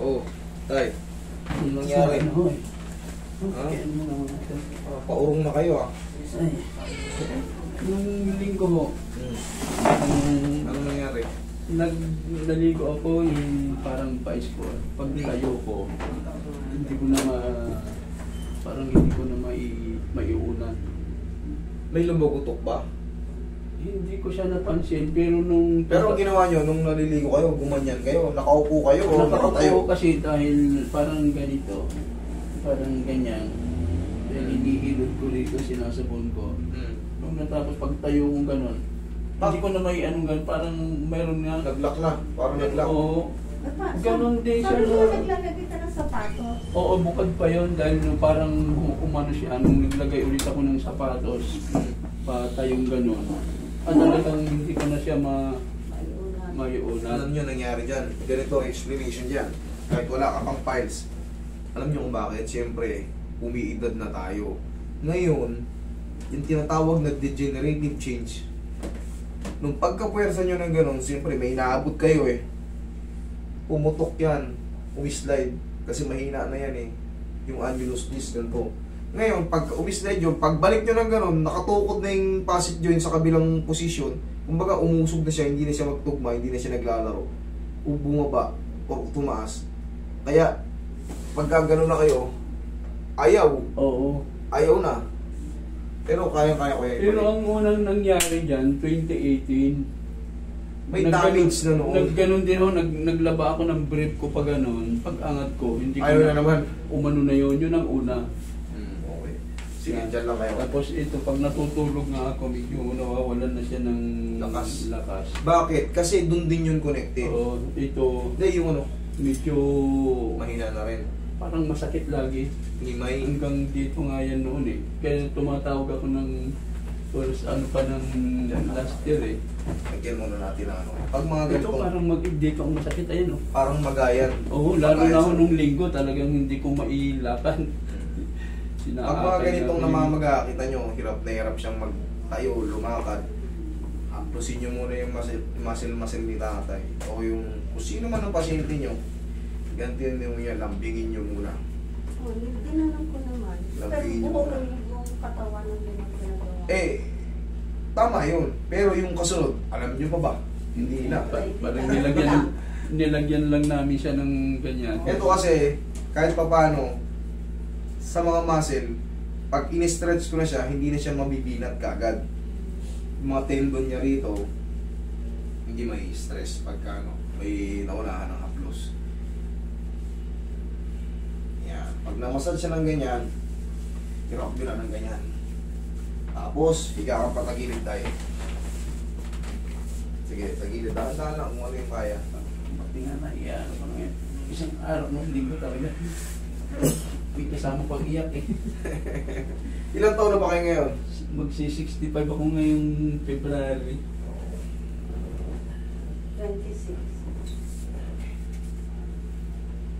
Oo. Tay, anong nangyari? Ha? Paurong na kayo ah. Ay, nung linggo ho, Anong nangyari? naligo ako yung parang pais ko. Pag tayo ko, hindi ko na parang hindi ko na maiunan. May lumugutok ba? Hindi ko siya napansin, pero Pero ang ginawa nyo, nung naliligo kayo, gumanyan kayo, nakaupo kayo o nakatayo? nakatayo kasi dahil parang ganito, parang ganyan. Dahil hinihilod ko rito, sinasabon ko. Nung natapos pagtayo kong gano'n, hindi ko na may anong gano'n, parang mayroon nga. Naglock na, parang naglock. Oo. Ganon din siya. Sabi mo naglalagay ka ng sapatos. Oo, bukod pa yun dahil parang umano siya, nung naglagay ulit ako ng sapatos, patayong gano'n. Talagang hindi ko na siya maiunan. Alam nyo nangyari dyan, ganito ang explanation dyan. Kahit wala ka pang files, alam nyo kung bakit? Siyempre, umiidad na tayo. Ngayon, yung tinatawag na degenerative change, nung pagkapuwersa nyo ng gano'n, siyempre may inaabot kayo eh. Pumutok yan, umislide, kasi mahina na yan eh. Yung annulus disc, ganito. Ngayon, pag umislide yun, pagbalik nyo ng gano'n, nakatukod na yung facet joint sa kabilang posisyon, kumbaga umusog na siya, hindi na siya magtugma, hindi na siya naglalaro, o bumaba, o tumaas. Kaya, pagka gano'n na kayo, ayaw. Oo. Ayaw na. Pero kaya-kaya ko yan. Pero ang unang nangyari dyan, 2018, May damage na noon. Nagganon din ho, naglaba ako ng brief ko pa ganon, pag-angat ko, hindi ko Ayaw na naman. umano na yun ang una. Okay. Sige, dyan lang kayo. Tapos ito, pag natutulog nga ako, medyo nawawalan na siya ng Lakas. Bakit? Kasi dun din yun connected. Oo, ito, Hindi, yung ano, medyo mahina na rin. parang masakit lagi. Himay. Hanggang dito nga yan noon eh. Kaya tumatawag ako ng last year eh. Lagyan muna natin ang ano. Pag mga Ito ganitong, parang dito ang masakit, ayun oh. parang magayan. Oo, lalo na ako nung linggo, talagang hindi ko mailakan. Pag mga ganitong namamaga, kita nyo, hirap na hirap siyang magtayo, lumakad. Haplusin nyo muna yung muscle ni tatay. O yung kung sino man ang pasyente nyo, gantihan nyo yan, lambingin nyo muna. Oh, dinalang ko naman. Pero Lambingin nyo buo muna. yung katawan ng ginagawa. Tama yun. Pero yung kasunod, alam nyo pa ba? Hindi na. Parang nilagyan lang namin siya ng ganyan. Ito kasi, kahit pa paano, sa mga muscle, pag in-stretch ko na siya, hindi na siya mabibinat kaagad. Yung mga tendon niya rito, hindi may stress pagka ano, may naunahan ng haplos. Yan. Pag namasad siya ng ganyan, hirap nyo na ng ganyan. Tapos, higa kang patagilid tayo. Sige, tagilid. Dahan-dahan lang kung ano yung kaya. Pati nga naiyan ako na yan. Isang araw nung linggo talaga. May kasama pag iyak eh. Ilang taon na ba kayo ngayon? Magsi-65 ako ngayong February. 26.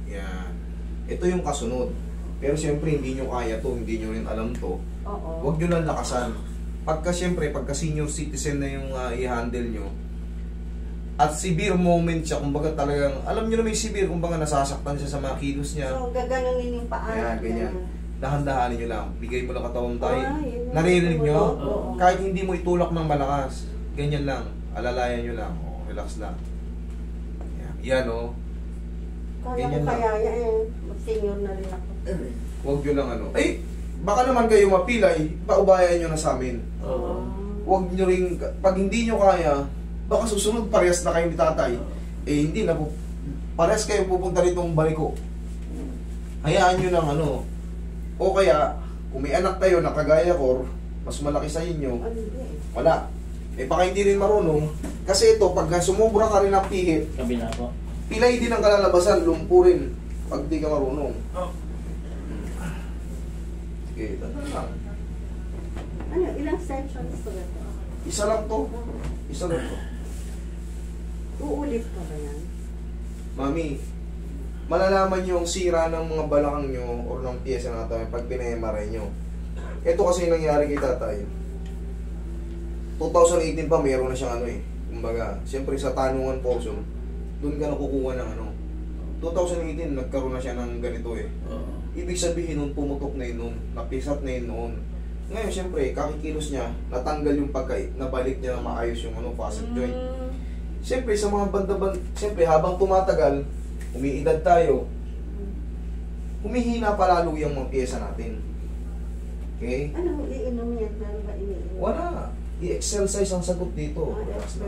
Yan. Ito yung kasunod. Pero siyempre hindi nyo kaya to, hindi nyo rin alam to. Oo. Huwag nyo lang lakasan. Pagka senior citizen na yung i-handle nyo, at severe moment siya, kumbaga talagang, alam nyo na may severe, kumbaga nasasaktan siya sa mga kilos niya. So, gaganunin yung paa. Kaya ganyan. Dahan-dahanin nyo lang. Bigay mo lang katawang tayo. Yun. Naririnig nyo? Oo. Kahit hindi mo itulak ng malakas. Ganyan lang. Alalayan nyo lang. O, relax lang. Yan o. Kaya Ganyan ko lang. kaya yan. Mag-senior na rin ako. Huwag nyo lang ano. Ay, baka naman kayo mapilay, paubayan nyo na sa amin. Oo. Huwag nyo rin, pag hindi nyo kaya, baka susunod parehas na kayo ni tatay. Eh, hindi na po. Parehas kayo pupunta ritong bariko. Hayaan nyo ng ano. O kaya, kung may anak kayo na kagaya ko, mas malaki sa inyo, Ano eh. wala. Eh, baka hindi rin marunong. Kasi ito, pag sumubra ka rin ng pihit, Kabila po. pilay din ang kalalabasan, lumpo rin. Pag di ka marunong. Sige, tanda lang. Ano, ilang sections to ito? Isa lang to. Isa lang to. Uulit pa ba yan? Mami, malalaman nyo ang sira ng mga balakang nyo o ng piyesa na ito pag pinemaray nyo. Ito kasi yung nangyari kay tatay. 2018 pa, mayroon na siyang ano eh. Kumbaga, siyempre sa tanungan portion, doon ka nakukuha ng ano. 2018, nagkaroon na siya ng ganito eh. Oo. Ibig sabihin nun, pumutok na yun nun, napisat na yun noon. Ngayon, siyempre, kakikilos niya, natanggal yung nabalik niya na maayos yung facet joint. Siyempre, sa mga siyempre, habang tumatagal, umiidad tayo, humihina palalo yung mga pyesa natin. Okay? Ano, iinom yan? Meron ba iniinom? Wala. I-exercise ang sagot dito. Relax na.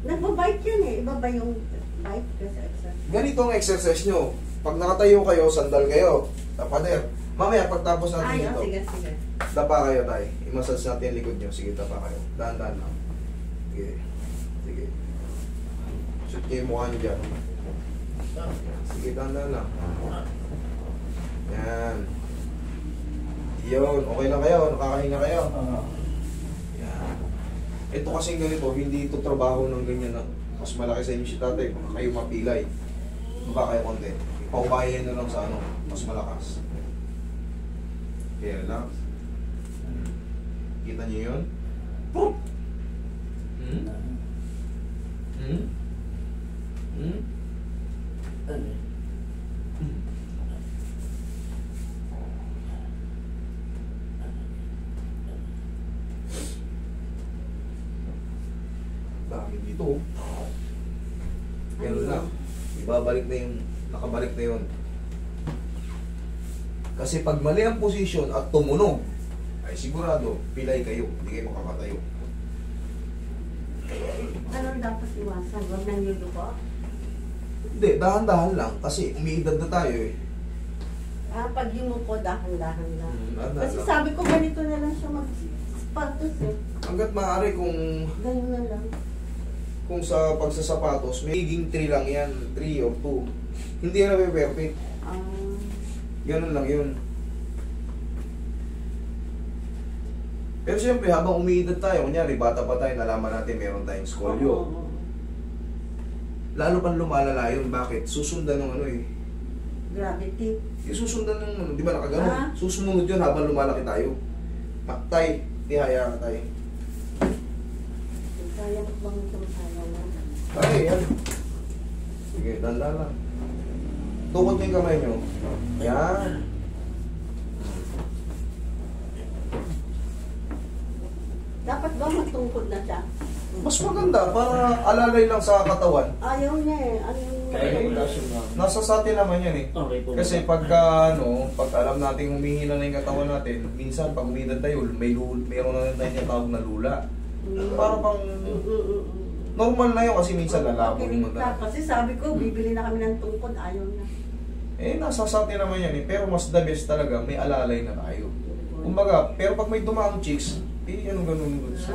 Nagbabike yun eh. Iba ba yung bike kasi exercise? Ganito ang exercise nyo. Pag nakatayo kayo, sandal kayo. Tapader. Mamaya, pagtapos natin Ay, dito, sige, sige. dapa kayo tayo. I-massage natin yung likod nyo. Sige, dapa kayo. Dahan-dahan lang. Sige. Sige. Shoot kayo yung mukha nyo dyan. Sige, dahan-dahan lang. Yan. Yun. Okay lang kayo. Nakakahinga kayo. Yan. Ito kasing ganito, hindi ito trabaho ng ganyan na mas malaki sa inyo si tatay. Baka kayo mapilay. Baka kayo konti. Paubayan na lang sa mas malakas. Kaya lang. Kita niyo yun? Pop! Hmm? Hmm? Hmm? Ano? Dami dito. Ganun lang. Ibabalik na yung, nakabalik na yun. Kasi pag mali ang posisyon at tumunog, ay sigurado, pilay kayo. Hindi kayo makakatayo. Anong dapat iwasan? Huwag nang yuduko? Hindi, dahan-dahan lang. Kasi umiidad na tayo eh. Pag yumuko, dahan-dahan lang. Dahan-dahan Kasi lang. sabi ko, ganito na lang siya mag-sapatos eh. Hanggat maaari kung Ganyan na lang. sa pagsasapatos, may higing 3 lang yan. 3 or 2. Hindi yan na-perfect. Ganun lang yun. Pero siyempre, habang umiidad tayo, kunyari, bata pa tayo, nalaman natin meron tayong scolio. Lalo pang lumalala yun. Bakit? Susundan ng Gravity. Susundan ng, di ba nakagano? Ah. Susunod yun habang lumalaki tayo. Tay, tihaya ka tayo. Kaya mo bang tumasaya na? Tay, yan. Sige, danda lang. Tukot niyo yung kamay nyo. Yan. Dapat ba matungkod na siya? Mas maganda para alalay lang sa katawan. Ayaw niya eh. Kaya ko tayo na. Nasa sa atin naman yan eh. Okay po. Kasi pagka pag alam natin humihina na yung katawan natin, minsan pag umidad tayo, mayroon na rin tayo tinatawag na lula. Para pang normal na yun kasi minsan lalabo yung mata. Kasi sabi ko, bibili na kami ng tungkod. Ayaw na. Nasa sa atin naman yan eh. Pero mas the best talaga, may alalay na tayo. Kumbaga, pero pag may dumaang chicks, anong ganun sa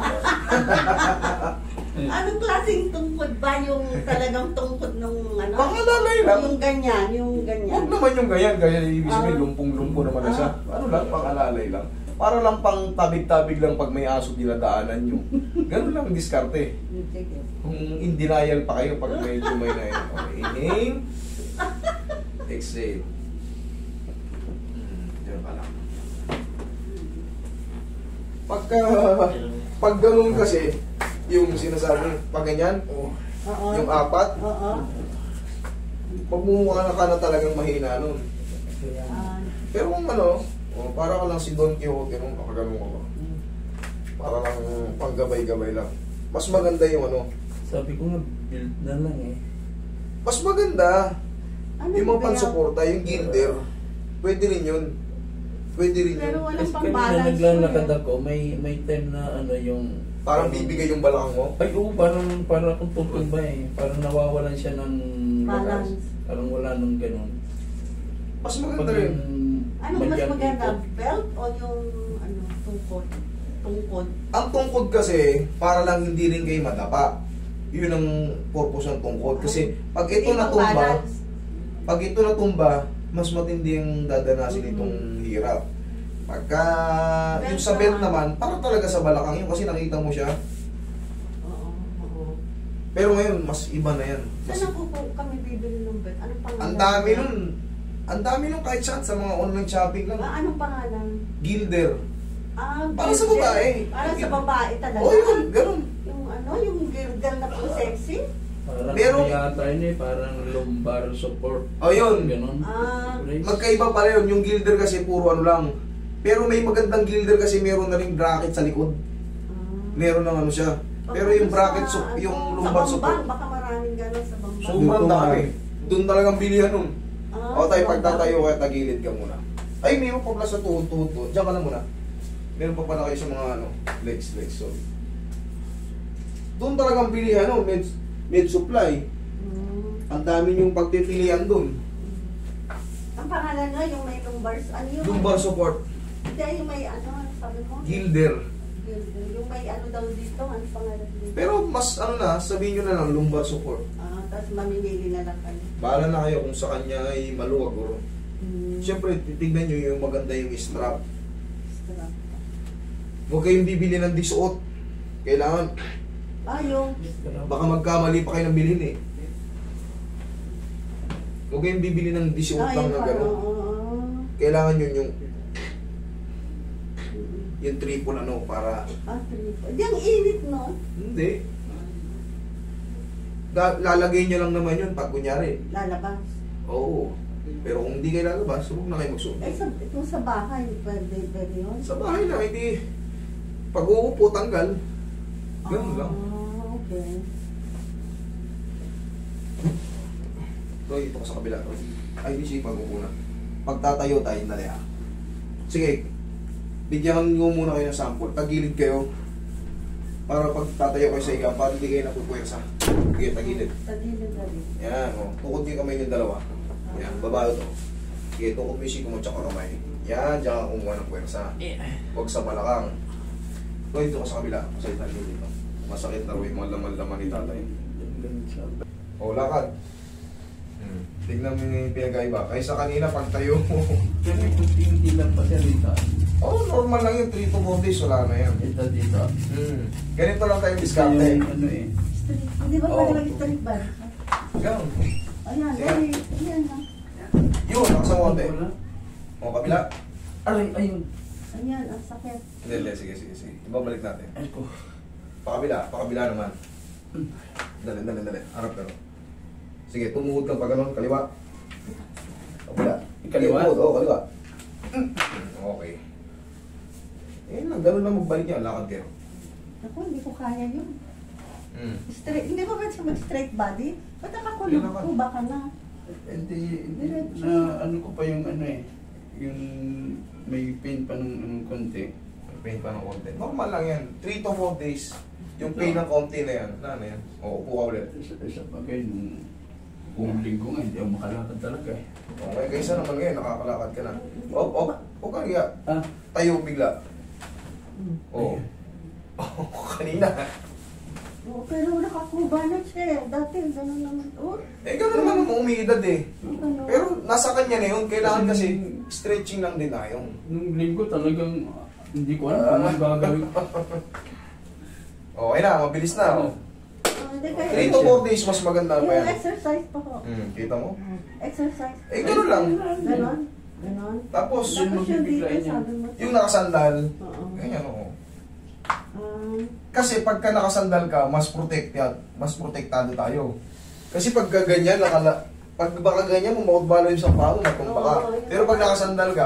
Anong klaseng tungkod ba yung talagang tungkod nung ano? Pangalalay lang. Yung ganyan, yung ganyan. Huwag naman yung ganyan, kaya ibig sabihin lumpong-lumpo naman na siya. Ano lang, pangalalay lang. Para lang pang tabig-tabig lang pag may aso dinadaanan nyo. Ganun lang ang diskarte. Kung in denial pa kayo pag medyo may na yun. Okay, inhale. Exhale. Diyan ka lang. Pag ganun kasi, yung sinasabi, pag ganyan, Oo. yung apat, Oo. magmumukha ka na talagang mahina nun. Ah, Pero kung para ka lang si Don Quixote nung nakaganon ka ba? Para lang panggabay-gabay lang. Mas maganda yung Sabi ko nga, build na lang eh. mas maganda. ano Yung mga kaya? pansuporta, yung gilder, pwede rin yun. Pwede rin Pero yun. walang Kasi kanina pang-balance naglalakad yun eh. ako, may time na yung... Parang bibigay yung balakang mo. Ay oo, parang akong tutong ba eh. Parang nawawalan siya ng... Balance. Parang wala nang ganun. Mas maganda rin. Ano mas maganda? Belt o yung tungkod? Tungkod. Ang tungkod kasi, para lang hindi rin kayo madapa. Yun ang purpose ng tungkod. Kasi pag ito Hindi natumba, pang-balance. mas matindi ang dadanasin itong hirap. Pagka Belt yung sa belt naman. naman, para talaga sa balakang yun kasi nakita mo siya. Oo. Pero ngayon, mas iba na yan. Saan ako po kami bibili ng belt? Anong pangalan? Ang dami nun. Ang dami nun kahit saan sa mga online shopping lang. Anong pangalan? Gilder. Para sa gilder. babae. Para sa babae talaga. O yun, ganun. Yung yung gilder na po sexy? Parang Pero- ano yata yun eh, parang lumbar support. O yun, Ganon. Brace. magkaiba pa rin yun. Yung gilder kasi puro ano lang. Pero may magandang gilder kasi meron na rin bracket sa likod. Meron ng ano siya. Pero yung bracket, yung lumbar sa support, Bambang, baka maraming gano'n sa Bambang. sobrang dami. Doon talagang bilihan nun. O tayo, sa pagtatayo Bambang. ka, tagilid ka muna. Ay, meron pa pala sa tuhod. Diyan ka lang muna. Meron pa pala kayo sa mga ano, legs. So, doon talagang bilihan, no? Med supply. Ang dami yung pagpipilian doon. Ang pangalan nga, yung may lumbars, ano yun? Lumbar support, Hindi, yung may ano, sabi mo? gilder. Yung may ano daw dito, ano pangalan dito? Pero mas ano na, sabihin nyo na lang, lumbar support. Tapos mamimili na lang kayo. Bahala na kayo kung sa kanya ay maluwag o. Siyempre, titignan nyo yung maganda yung strap. Strap. Huwag kayong bibili ng 18. Kailangan, Yung baka magkamali pa kayo ng bilhin eh. Huwag kayong bibili ng 18 lang na gano'n. Kailangan yun yung triple ano para... triple. Hindi, ang init, no? Hindi. Lalagay nyo lang naman yun pag kunyari. Lalabas. Oo. Pero kung hindi kayo lalabas, huwag na kayo magsuot. Ito sa bahay, pwede yun? Sa bahay na, hindi. Pag uupo, tanggal. Ganun lang. Okay. So, ito ko sa kabila. Ay, di siya pag-upo na. Pagtatayo tayo, dali ah. Sige, bigyan nyo muna kayo ng sample. Tagilid kayo. Para pag tatayo kayo sa iga, para hindi kayo napupuwersa. Sige, tagilid. Tagilid. Yan, o. Tukod yung kamay ng dalawa. Yan, babae to. Sige, tukod mo yung siko mo tsaka kamay. Yan, diyan ka kumuha ng puwersa. Huwag sa balakang. So, ito ko sa kabila. Masakit na rin dito. Masakit na rin yung mga laman-laman ni tatay. O, lakad. Tignan mo yung pinagkaiba. Kaysa kanina, pagtayo mo. Kasi hindi lang pa siya dito. Normal lang yun. 3 to 4 days, wala na yan. Ito dito. Ganito lang tayo Ito diskarte. yung ano eh. Hindi ba Oo. pwede mag-street ba? Ganun. Ayan, Sige. ayan na. Yun, nakasama konti. Wala. O, kabila. Aray, ayun. Ayan, ang sakit. Hindi, sige. Ibabalik natin. Ay ko. Pakabila naman. Dali. Harap ka. Sige, tumuhod ka pa ganun, kaliwa. Kabila. Kaliwa? Oo, kaliwa. Okay. Ganun lang magbalik yan, lakad kayo. Ako, hindi ko kaya yun. Straight, hindi ba siya mag-straight body? Ba't nakakulong Hindi naman. ko? Baka na. Hindi na ano ko pa yung ano eh. Yung may pain pa ng konti. Pain pa ng konti. Normal lang yan. 3 to 4 days. Yung pain ng konti na yan. Wala na yan. O, upo ka ulit. Isa bagay nung buong linggo nga, hindi ako makalakad talaga eh. Okay, kaysa naman ngayon, nakakalakad ka na. O ka nga. Ah, Tayo bigla. Oo. Kanina. Oo, pero nakakuba na siya. Dati, gano'n naman. Gano'n naman ang umiidad eh. Gano'n. Pero nasa kanya na yun. Kailangan kasi stretching lang din tayo. nung linggo talagang hindi ko alam kung ano gagawin. Okay na, mabilis na. Oh. Hindi 3 to 4 days, mas maganda pa Yung yan. exercise pa ko. Kita mo? Exercise. Gano'n lang. Ganon? Tapos, Yun Tapos yung dito, mabibiglayin yan. sabi mo. yung nakasandal, Oo. ganyan oo. Ah, Kasi pagka nakasandal ka, mas protektado tayo. Kasi pagka ganyan, pag baka ganyan, mamakot-balo yung sa pao, matumba ka. Oo, yun. Pero pag nakasandal ka,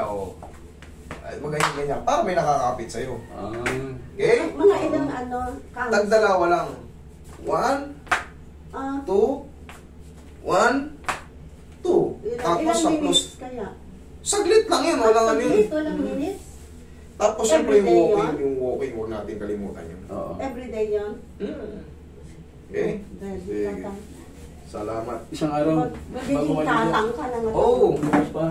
ay ganyan, para may nakakapit sa'yo. Ah, Okay? mga ilang counts? Tagdalawa lang. 1, Ah, 2, 1, 2. Tapos ilang sa minutes plus. kaya? Saglit lang yun, walang ano yun. Walang minutes? Tapos siyempre Everyday yung walking, huwag natin kalimutan yun. oo. Everyday yun? Okay? Then, Sige. tatang. Salamat. Isang araw, Magiging tatang ka na nga. Oo. bukas pa.